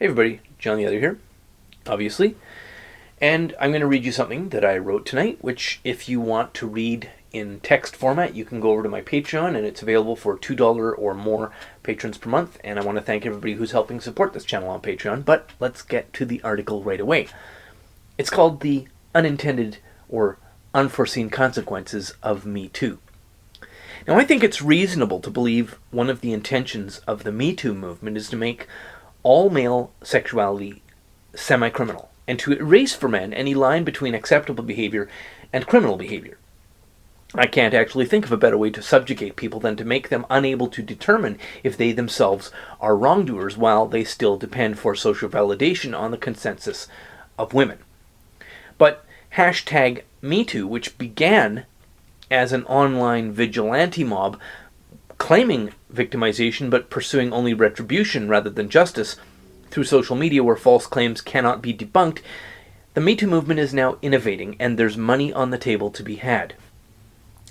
Hey everybody, John the Other here, obviously, and I'm going to read you something that I wrote tonight, which if you want to read in text format, you can go over to my Patreon, and it's available for $2 or more patrons per month, and I want to thank everybody who's helping support this channel on Patreon, but let's get to the article right away. It's called The Unintended or Unforeseen Consequences of Me Too. Now, I think it's reasonable to believe one of the intentions of the Me Too movement is to make all male sexuality semi-criminal, and to erase for men any line between acceptable behavior and criminal behavior. I can't actually think of a better way to subjugate people than to make them unable to determine if they themselves are wrongdoers while they still depend for social validation on the consensus of women. But hashtag MeToo, which began as an online vigilante mob claiming victimization but pursuing only retribution rather than justice through social media where false claims cannot be debunked, the Me Too movement is now innovating, and there's money on the table to be had.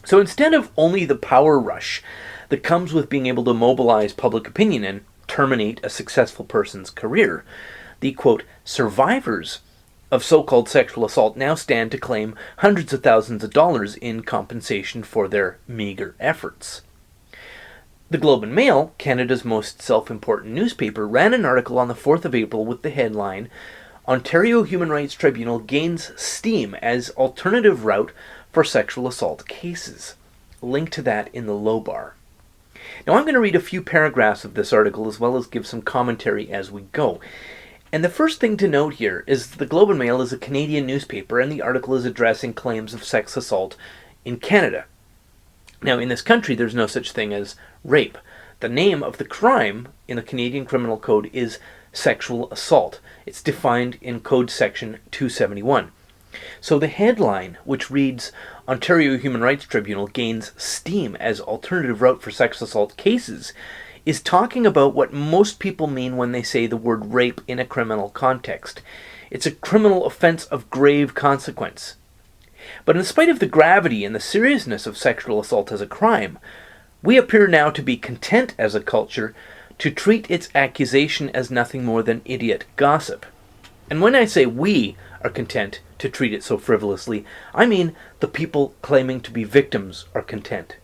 So instead of only the power rush that comes with being able to mobilize public opinion and terminate a successful person's career, the, quote, survivors of so-called sexual assault now stand to claim hundreds of thousands of dollars in compensation for their meager efforts. The Globe and Mail, Canada's most self-important newspaper, ran an article on the 4th of April with the headline, Ontario Human Rights Tribunal gains steam as alternative route for sexual assault cases. Link to that in the low bar. Now I'm going to read a few paragraphs of this article as well as give some commentary as we go. And the first thing to note here is that the Globe and Mail is a Canadian newspaper, and the article is addressing claims of sex assault in Canada. Now, in this country, there's no such thing as rape. The name of the crime in the Canadian Criminal Code is sexual assault. It's defined in Code Section 271. So the headline, which reads, Ontario Human Rights Tribunal gains steam as alternative route for sex assault cases, is talking about what most people mean when they say the word rape in a criminal context. It's a criminal offense of grave consequence. But in spite of the gravity and the seriousness of sexual assault as a crime, we appear now to be content as a culture to treat its accusation as nothing more than idiot gossip. And when I say we are content to treat it so frivolously, I mean the people claiming to be victims are content.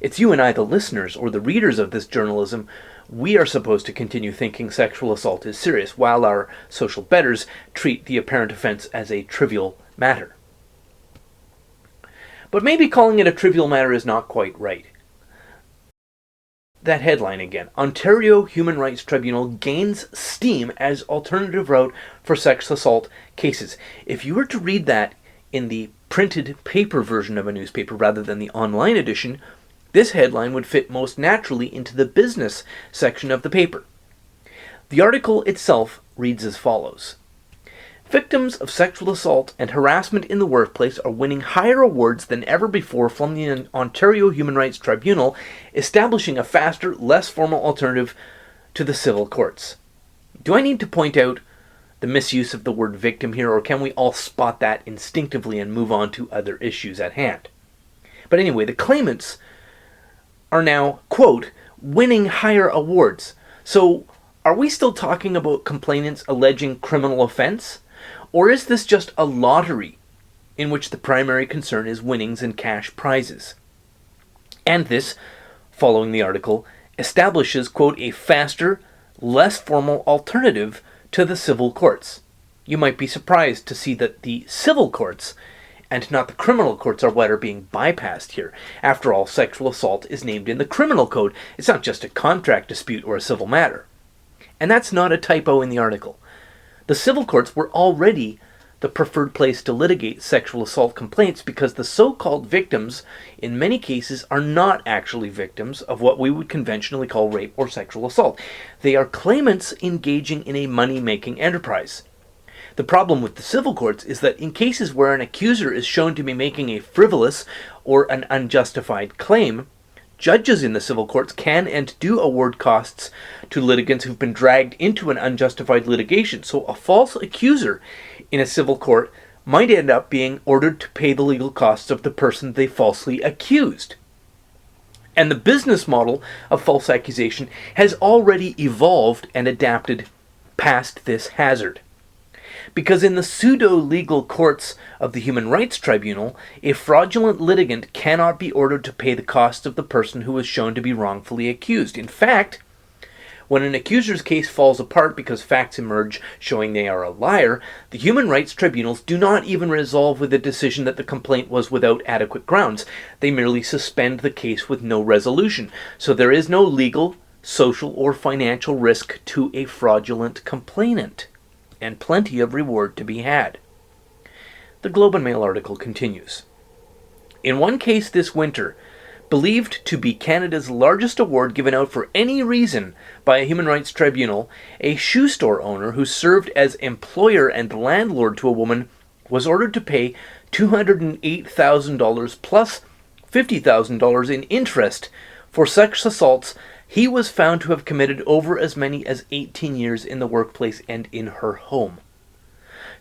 It's you and I, the listeners or the readers of this journalism, we are supposed to continue thinking sexual assault is serious, while our social betters treat the apparent offense as a trivial matter. But maybe calling it a trivial matter is not quite right. That headline again. Ontario Human Rights Tribunal gains steam as alternative route for sex assault cases. If you were to read that in the printed paper version of a newspaper rather than the online edition, this headline would fit most naturally into the business section of the paper. The article itself reads as follows. Victims of sexual assault and harassment in the workplace are winning higher awards than ever before from the Ontario Human Rights Tribunal, establishing a faster, less formal alternative to the civil courts. Do I need to point out the misuse of the word victim here, or can we all spot that instinctively and move on to other issues at hand? But anyway, the claimants are now, quote, winning higher awards. So, are we still talking about complainants alleging criminal offense? Or is this just a lottery in which the primary concern is winnings and cash prizes? And this, following the article, establishes, quote, a faster, less formal alternative to the civil courts. You might be surprised to see that the civil courts and not the criminal courts are what are being bypassed here. After all, sexual assault is named in the criminal code. It's not just a contract dispute or a civil matter. And that's not a typo in the article. The civil courts were already the preferred place to litigate sexual assault complaints because the so-called victims, in many cases, are not actually victims of what we would conventionally call rape or sexual assault. They are claimants engaging in a money-making enterprise. The problem with the civil courts is that in cases where an accuser is shown to be making a frivolous or an unjustified claim, judges in the civil courts can and do award costs to litigants who've been dragged into an unjustified litigation. So a false accuser in a civil court might end up being ordered to pay the legal costs of the person they falsely accused. And the business model of false accusation has already evolved and adapted past this hazard. Because in the pseudo-legal courts of the Human Rights Tribunal, a fraudulent litigant cannot be ordered to pay the costs of the person who is shown to be wrongfully accused. In fact, when an accuser's case falls apart because facts emerge showing they are a liar, the human rights tribunals do not even resolve with a decision that the complaint was without adequate grounds. They merely suspend the case with no resolution. So there is no legal, social, or financial risk to a fraudulent complainant, and plenty of reward to be had. The Globe and Mail article continues. In one case this winter, believed to be Canada's largest award given out for any reason by a human rights tribunal, a shoe store owner who served as employer and landlord to a woman was ordered to pay $208,000 plus $50,000 in interest for sex assaults he was found to have committed over as many as 18 years in the workplace and in her home.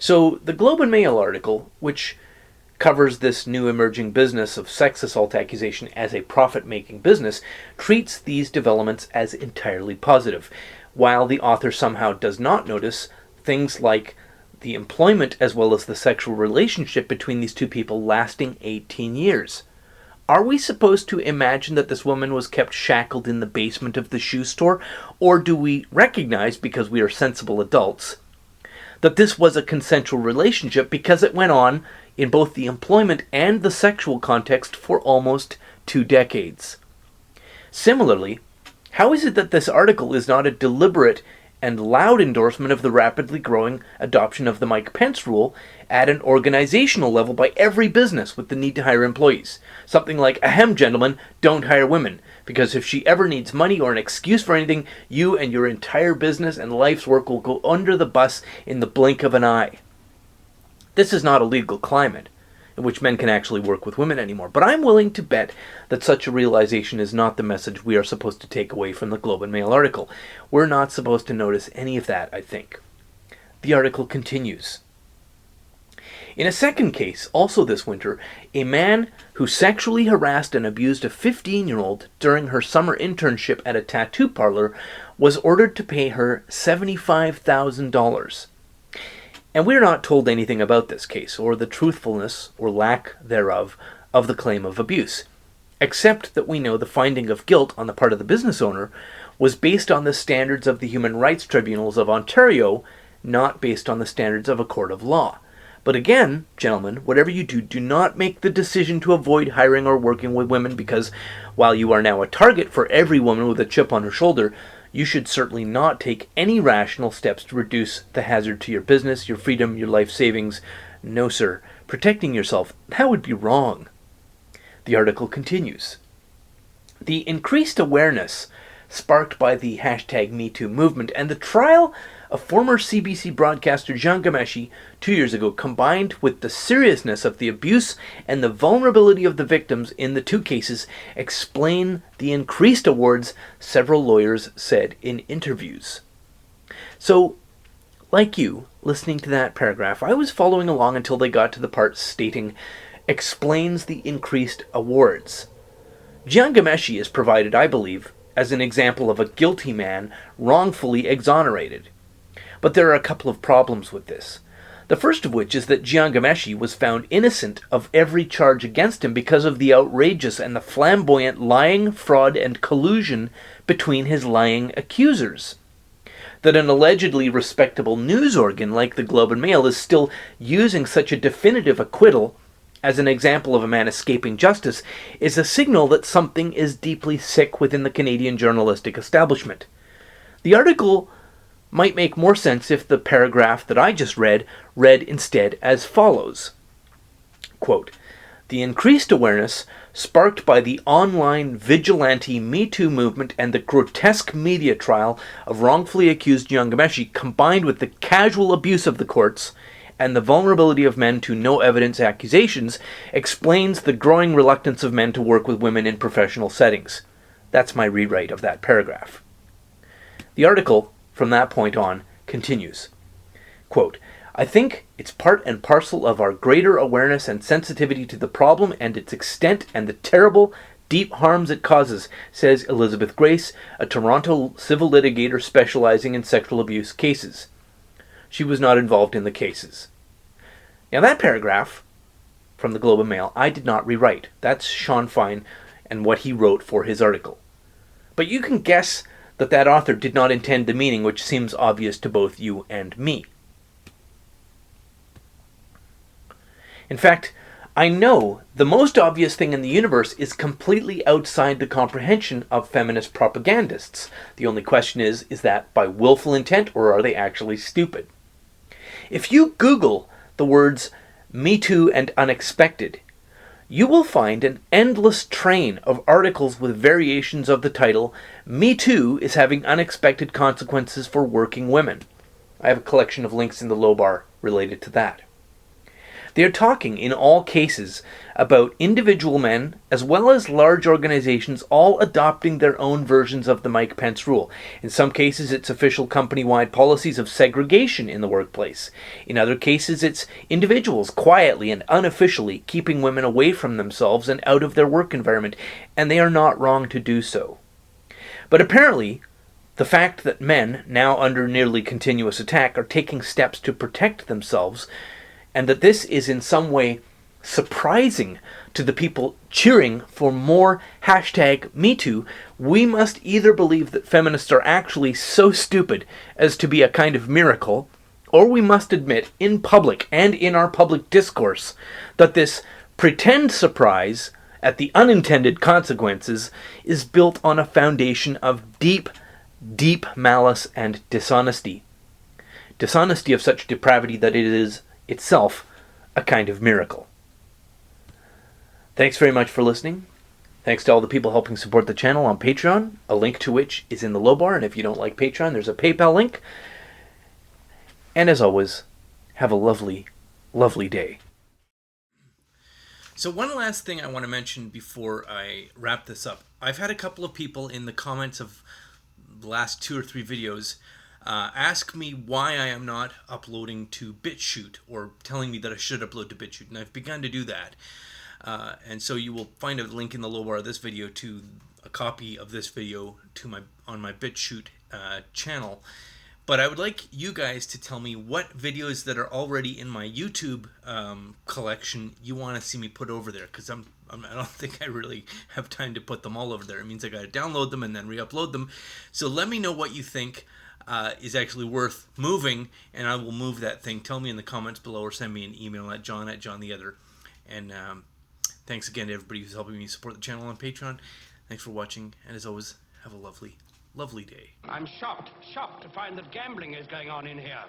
So the Globe and Mail article, which covers this new emerging business of sex assault accusation as a profit-making business, treats these developments as entirely positive, while the author somehow does not notice things like the employment as well as the sexual relationship between these two people lasting 18 years. Are we supposed to imagine that this woman was kept shackled in the basement of the shoe store, or do we recognize, because we are sensible adults, that this was a consensual relationship because it went on in both the employment and the sexual context for almost 2 decades? Similarly, how is it that this article is not a deliberate and loud endorsement of the rapidly growing adoption of the Mike Pence rule at an organizational level by every business with the need to hire employees? Something like, ahem, gentlemen, don't hire women, because if she ever needs money or an excuse for anything, you and your entire business and life's work will go under the bus in the blink of an eye. This is not a legal climate in which men can actually work with women anymore, but I'm willing to bet that such a realization is not the message we are supposed to take away from the Globe and Mail article. We're not supposed to notice any of that, I think. The article continues. In a second case, also this winter, a man who sexually harassed and abused a 15-year-old during her summer internship at a tattoo parlor was ordered to pay her $75,000. And we're not told anything about this case, or the truthfulness, or lack thereof, of the claim of abuse, except that we know the finding of guilt on the part of the business owner was based on the standards of the human rights tribunals of Ontario, not based on the standards of a court of law. But again, gentlemen, whatever you do, do not make the decision to avoid hiring or working with women, because while you are now a target for every woman with a chip on her shoulder, you should certainly not take any rational steps to reduce the hazard to your business, your freedom, your life savings. No, sir. Protecting yourself, that would be wrong. The article continues. The increased awareness sparked by the hashtag #MeToo movement and the trial of former CBC broadcaster Jian Ghomeshi 2 years ago, combined with the seriousness of the abuse and the vulnerability of the victims in the two cases, explain the increased awards, several lawyers said in interviews. So, like you, listening to that paragraph, I was following along until they got to the part stating, explains the increased awards. Jian Ghomeshi is provided, I believe, as an example of a guilty man wrongfully exonerated. But there are a couple of problems with this. The first of which is that Jian Ghomeshi was found innocent of every charge against him because of the outrageous and the flamboyant lying, fraud, and collusion between his lying accusers. That an allegedly respectable news organ like the Globe and Mail is still using such a definitive acquittal as an example of a man escaping justice is a signal that something is deeply sick within the Canadian journalistic establishment. The article might make more sense if the paragraph that I just read instead as follows. Quote, the increased awareness sparked by the online vigilante #MeToo movement and the grotesque media trial of wrongfully accused Jian Ghomeshi, combined with the casual abuse of the courts and the vulnerability of men to no evidence accusations, explains the growing reluctance of men to work with women in professional settings. That's my rewrite of that paragraph. The article, from that point on, continues. Quote, I think it's part and parcel of our greater awareness and sensitivity to the problem and its extent and the terrible, deep harms it causes, says Elizabeth Grace, a Toronto civil litigator specializing in sexual abuse cases. She was not involved in the cases. Now that paragraph from the Globe and Mail, I did not rewrite. That's Sean Fine and what he wrote for his article. But you can guess that that author did not intend the meaning which seems obvious to both you and me. In fact, I know the most obvious thing in the universe is completely outside the comprehension of feminist propagandists. The only question is that by willful intent or are they actually stupid? If you Google the words Me Too and unexpected, you will find an endless train of articles with variations of the title, Me Too is having unexpected consequences for working women. I have a collection of links in the low bar related to that. They are talking in all cases about individual men as well as large organizations all adopting their own versions of the Mike Pence rule. In some cases it's official company-wide policies of segregation in the workplace. In other cases it's individuals quietly and unofficially keeping women away from themselves and out of their work environment, and they are not wrong to do so. But apparently the fact that men, now under nearly continuous attack, are taking steps to protect themselves, and that this is in some way surprising to the people cheering for more #MeToo, we must either believe that feminists are actually so stupid as to be a kind of miracle, or we must admit in public and in our public discourse that this pretend surprise at the unintended consequences is built on a foundation of deep, deep malice and dishonesty. Dishonesty of such depravity that it is itself a kind of miracle. Thanks very much for listening. Thanks to all the people helping support the channel on Patreon, a link to which is in the low bar, and if you don't like Patreon, there's a PayPal link. And as always, have a lovely, lovely day. So one last thing I want to mention before I wrap this up. I've had a couple of people in the comments of the last 2 or 3 videos ask me why I am not uploading to BitChute, or telling me that I should upload to BitChute, and I've begun to do that. And so you will find a link in the low bar of this video to a copy of this video to on my BitChute channel. But I would like you guys to tell me what videos that are already in my YouTube collection you want to see me put over there, because I don't think I really have time to put them all over there. It means I got to download them and then re-upload them. So let me know what you think is actually worth moving, and I will move that thing. Tell me in the comments below, or send me an email at john@johntheother. And thanks again to everybody who's helping me support the channel on Patreon. Thanks for watching, and as always, have a lovely, lovely day. I'm shocked to find that gambling is going on in here.